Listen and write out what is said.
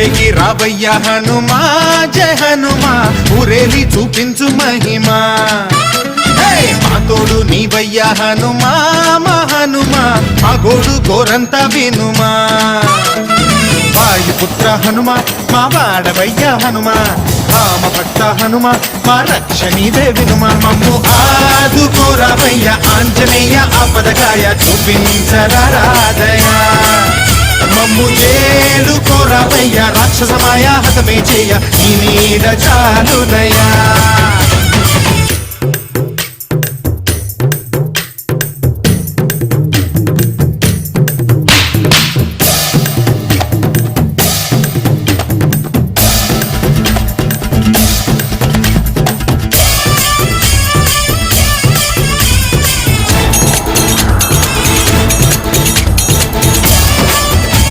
ఊరేగి రావయ్య హనుమా జయ హనుమా ఊరేలి చూపించు మహిమా మా తోడు నీవయ్య హనుమా మా హనుమా మా గోడు గోరంత వినుమా వాయుపుత్ర హనుమా మా వాడవయ్య హనుమా రామ భక్త హనుమా మా రక్షణీదే వినుమా మమ్ము ఆదుకోరావయ్య ఆంజనేయ ఆపదగాయ చూపించరాదయ మమ్ము చేలుకోరావయ్య రాక్షసమాయ హతమే చేయ నీ నీడ చాలునయా